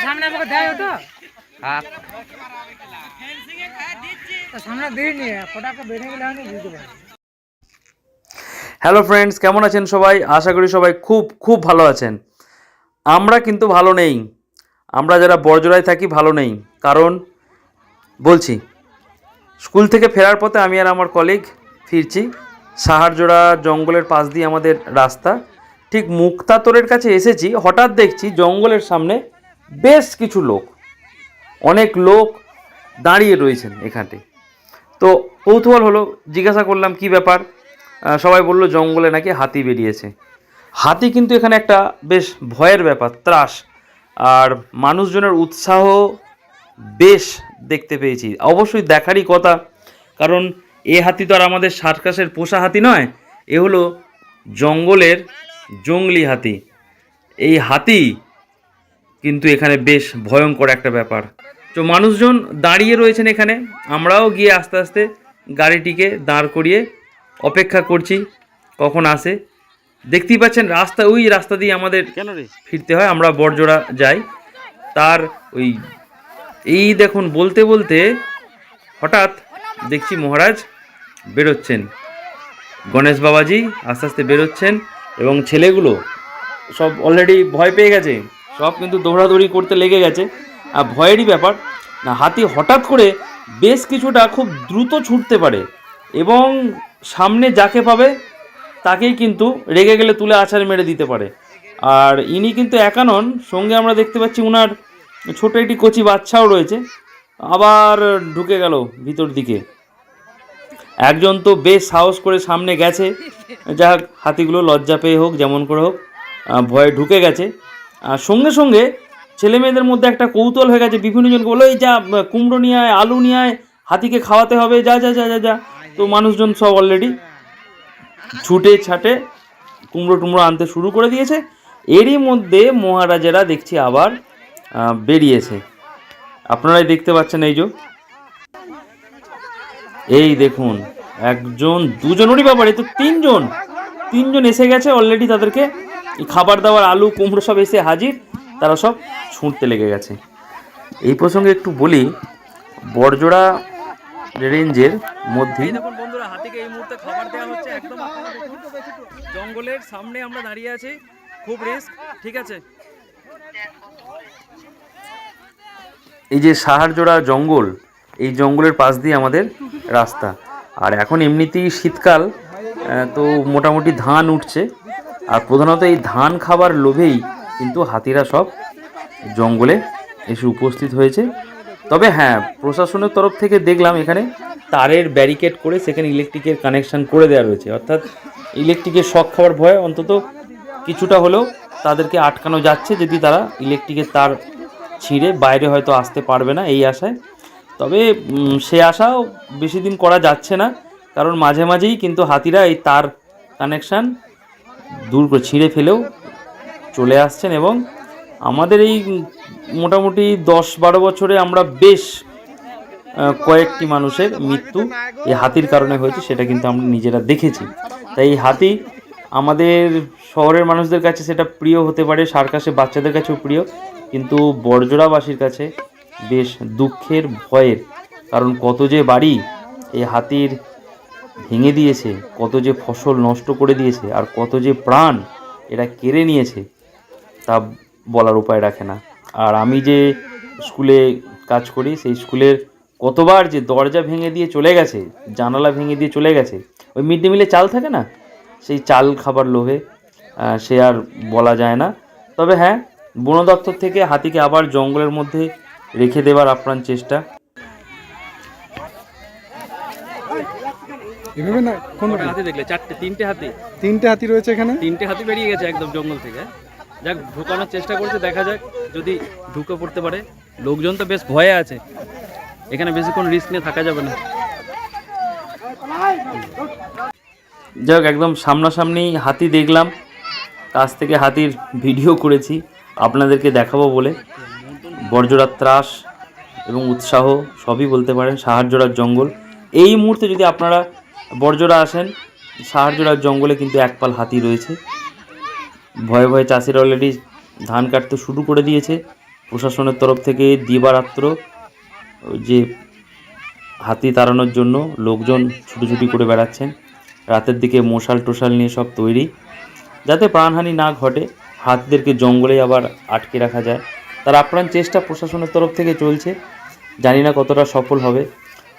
সামনে আমাকে দেয় তো সামনে দিইনি ফটাকে বেড়ে গেলে আমি বুঝতে পারি। হ্যালো ফ্রেন্ডস, কেমন আছেন সবাই? আশা করি সবাই খুব খুব ভালো আছেন। আমরা কিন্তু ভালো নেই, আমরা যারা বড়জোড়ায় থাকি ভালো নেই। কারণ বলছি, স্কুল থেকে ফেরার পথে আমি আর আমার কলিগ ফিরছি। সাহারজোড়া জঙ্গলের পাশ দিয়ে আমাদের রাস্তা। ঠিক মুক্তাতরের কাছে এসেছি, হঠাৎ দেখছি জঙ্গলের সামনে বেশ কিছু লোক, অনেক লোক দাঁড়িয়ে রয়েছেন এখানে। তো কৌতূহল হলো, জিজ্ঞাসা করলাম কি ব্যাপার। সবাই বলল জঙ্গলে নাকি হাতি বেরিয়েছে। হাতি কিন্তু এখানে একটা বেশ ভয়ের ব্যাপার, ত্রাস। আর মানুষজনের উৎসাহ বেশ দেখতে পেয়েছি, অবশ্যই দেখারই কথা। কারণ এ হাতি তো আর আমাদের সার্কাসের পোষা হাতি নয়, এ হলো জঙ্গলের জংলি হাতি। এই হাতি কিন্তু এখানে বেশ ভয়ঙ্কর একটা ব্যাপার। তো মানুষজন দাঁড়িয়ে রয়েছেন এখানে, আমরাও গিয়ে আস্তে আস্তে গাড়িটিকে দাঁড় করিয়ে অপেক্ষা করছি কখন আসে। দেখতেই পাচ্ছেন রাস্তা, ওই রাস্তা দিয়ে আমাদের ফিরতে হয়, আমরা বড়জোড়া যাই। তার এই দেখুন, বলতে বলতে হঠাৎ দেখছি মহারাজ বেরোচ্ছেন, গণেশ বাবাজি আস্তে আস্তে বেরোচ্ছেন। এবং ছেলেগুলো সব অলরেডি ভয় পেয়ে গেছে, সব কিন্তু দৌড়াদৌড়ি করতে লেগে গেছে। আর ভয়েরই ব্যাপার না, হাতি হঠাৎ করে বেশ কিছুটা খুব দ্রুত ছুটতে পারে এবং সামনে যাকে পাবে তাকেই কিন্তু রেগে গেলে তুলে আছাড় মেরে দিতে পারে। আর ইনি কিন্তু একা নন, সঙ্গে আমরা দেখতে পাচ্ছি উনার ছোট একটি কচি বাচ্চাও রয়েছে। আবার ঢুকে গেল ভিতর দিকে। একজন তো বেশ সাহস করে সামনে গেছে, যাক হাতিগুলো লজ্জা পেয়ে হোক যেমন করে হোক ভয়ে ঢুকে গেছে। আর সঙ্গে সঙ্গে ছেলে মেয়েদের মধ্যে একটা কৌতূহল হয়ে গেছে, বিভিন্ন জনকে বলো এই যা কুমড়ো নিয়ে আয়, আলু নিয়ে আয়, হাতিকে খাওয়াতে হবে, যা যা যা যা যা। তো মানুষজন সব অলরেডি ছুটে ছাটে কুমড়ো টুমড়ো আনতে শুরু করে দিয়েছে। এরই মধ্যে মহারাজেরা দেখছি আবার বেরিয়েছে, আপনারাই দেখতে পাচ্ছেন। এই দেখুন, একজন দুজনেরই ব্যাপার, এই তো তিনজন এসে গেছে অলরেডি। তাদেরকে খাবার দাবার আলু কুমড়ো সব এসে হাজির, তারা সব ছুঁড়তে লেগে গেছে। এই প্রসঙ্গে একটু বলি, বড়জোড়া রেঞ্জের মধ্যে দেখুন বন্ধুরা, হাতিকে এই মুহূর্তে খাবার দেওয়া হচ্ছে। একদম জঙ্গলের সামনে আমরা দাঁড়িয়ে আছি, খুব রিস্ক, ঠিক আছে। এই যে সাহারজোড়া জঙ্গল, এই জঙ্গলের পাশ দিয়ে আমাদের রাস্তা। আর এখন এমনিতেই শীতকাল, তো মোটামুটি ধান উঠছে। আর প্রধানত এই ধান খাবার লোভেই কিন্তু হাতিরা সব জঙ্গলে এসে উপস্থিত হয়েছে। তবে হ্যাঁ, প্রশাসনের তরফ থেকে দেখলাম এখানে তারের ব্যারিকেড করে সেখানে ইলেকট্রিকের কানেকশান করে দেওয়া রয়েছে, অর্থাৎ ইলেকট্রিকের শক খাওয়ার ভয়ে অন্তত কিছুটা হলেও তাদেরকে আটকানো যাচ্ছে, যদি তারা ইলেকট্রিকের তার ছিঁড়ে বাইরে হয়তো আসতে পারবে না এই আশায়। তবে সে আশাও বেশি দিন করা যাচ্ছে না, কারণ মাঝে মাঝেই কিন্তু হাতিরা এই তার কানেকশান দূর করে ছিঁড়ে ফেলেও চলে আসছেন। এবং আমাদের এই মোটামুটি 10-12 বছরে আমরা বেশ কয়েকটি মানুষের মৃত্যু এই হাতির কারণে হয়েছে, সেটা কিন্তু আমরা নিজেরা দেখেছি। তাই এই হাতি আমাদের শহরের মানুষদের কাছে সেটা প্রিয় হতে পারে, সার্কাসে বাচ্চাদের কাছেও প্রিয়, কিন্তু বড়জোড়াবাসীর কাছে বেশ দুঃখের, ভয়ের। কারণ কত যে বাড়ি এই হাতির ভেঙে দিয়েছে, কত যে ফসল নষ্ট করে দিয়েছে, আর কত যে প্রাণ এরা কেড়ে নিয়েছে, তা বলার উপায় রাখে না। আর আমি যে স্কুলে কাজ করি, সেই স্কুলের কতবার যে দরজা ভেঙে দিয়ে চলে গেছে, জানালা ভেঙে দিয়ে চলে গেছে। ওই মিড ডে মিলে চাল থাকে না, সেই চাল খাবার লোভে, সে আর বলা যায় না। তবে হ্যাঁ, বন দপ্তর থেকে হাতিকে আবার জঙ্গলের মধ্যে রেখে দেবার আপ্রাণ চেষ্টা। এভাবে না, কোন হাতি দেখলে তিনটে হাতি রয়েছে এখানে, তিনটে হাতি বেরিয়ে গেছে একদম জঙ্গল থেকে। যাক, ঢুকানোর চেষ্টা করছে, দেখা যাক যদি ঢুকে পড়তে পারে। লোকজন তো বেশ ভয়ে আছে, এখানে বেশিক্ষণ রিস্ক নিয়ে থাকা যাবে না। যাক, একদম সামনাসামনি হাতি দেখলাম, কাছ থেকে হাতির ভিডিও করেছি আপনাদেরকে দেখাবো বলে। বড়জোড়ার ত্রাস এবং উৎসাহ সবই বলতে পারেন সাহারজোড়ার জঙ্গল। এই মুহূর্তে যদি আপনারা বড়জোড়া আসেন, সাহারজোড়ার জঙ্গলে কিন্তু একপাল হাতি রয়েছে। ভয়ে ভয়ে চাষিরা অলরেডি ধান কাটতে শুরু করে দিয়েছে। প্রশাসনের তরফ থেকে দিবারাত্র যে হাতি তাড়ানোর জন্য লোকজন ছুটোছুটি করে বেড়াচ্ছেন। রাতের দিকে মশাল টোশাল নিয়ে সব তৈরি, যাতে প্রাণহানি না ঘটে, হাতিদেরকে জঙ্গলে আবার আটকে রাখা যায়। তার আপ্রাণ চেষ্টা প্রশাসনের তরফ থেকে চলছে, জানি না কতটা সফল হবে।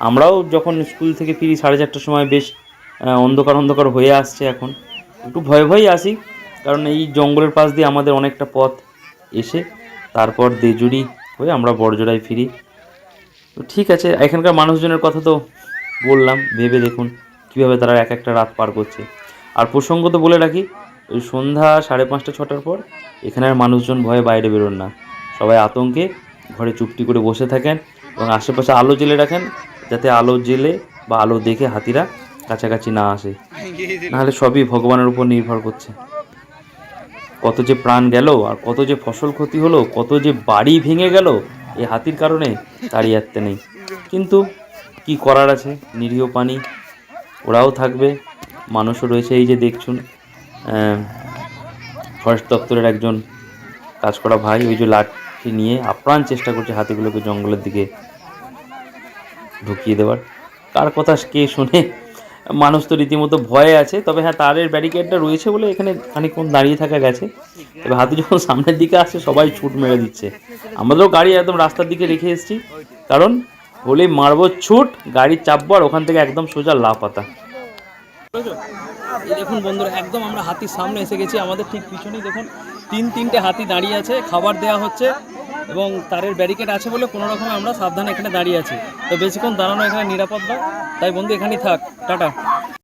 আমরাও যখন স্কুল থেকে ফিরি 4:30টার সময় বেশ অন্ধকার অন্ধকার হয়ে আসছে, এখন একটু ভয়ে ভয়েই আসি, কারণ এই জঙ্গলের পাশ দিয়ে আমাদের অনেকটা পথ এসে তারপর দেজুড়ি হয়ে আমরা বড়জোড়ায় ফিরি। তো ঠিক আছে, এখানকার মানুষজনের কথা তো বললাম, ভেবে দেখুন কীভাবে তারা এক একটা রাত পার করছে। আর প্রসঙ্গত বলে রাখি, ওই সন্ধ্যা 5:30 6টার পর এখানের মানুষজন ভয়ে বাইরে বেরোন না, সবাই আতঙ্কে ঘরে চুপটি করে বসে থাকেন এবং আশেপাশে আলো জ্বেলে রাখেন, যাতে আলো জ্বেলে বা আলো দেখে হাতিরা কাছাকাছি না আসে, নাহলে সবই ভগবানের উপর নির্ভর করছে। কত যে প্রাণ গেল, আর কত যে ফসল ক্ষতি হলো, কত যে বাড়ি ভেঙে গেল এই হাতির কারণে, তারই আত্মে নেই। কিন্তু কি করার আছে, নিরীহ প্রাণী, ওরাও থাকবে, মানুষও রয়েছে। এই যে দেখছুন ফরেস্ট দপ্তরের একজন কাজ করা ভাই ওই যে লাঠি নিয়ে আপ্রাণ চেষ্টা করছে হাতিগুলোকে জঙ্গলের দিকে ঢুকিয়ে দেওয়ার। কার কথা কে শোনে, মানুষ তো রীতিমতো ভয়ে আছে। তবে হ্যাঁ, তারের ব্যারিকেডটা রয়েছে বলে এখানে খানিকক্ষণ দাঁড়িয়ে থাকা গেছে। তবে হাতি যখন সামনের দিকে আসে সবাই ছুট মেরে দিচ্ছে। আমাদেরও গাড়ি একদম রাস্তার দিকে রেখে এসেছি, কারণ হলেই মারবো ছুট, গাড়ি চাপবো আর ওখান থেকে একদম সোজা লাপাতা। দেখুন বন্ধুরা, একদম আমরা হাতির সামনে এসে গেছি। আমাদের ঠিক পিছনেই দেখুন 3-3টে হাতি দাঁড়িয়ে আছে, খাবার দেওয়া হচ্ছে এবং তারের ব্যারিকেড আছে বলে কোনো রকমে আমরা সাবধানে এখানে দাঁড়িয়ে আছি। তো বেশিক্ষণ দাঁড়ানো এখানে নিরাপদ না, তাই বন্ধু এখানেই থাক, টাটা।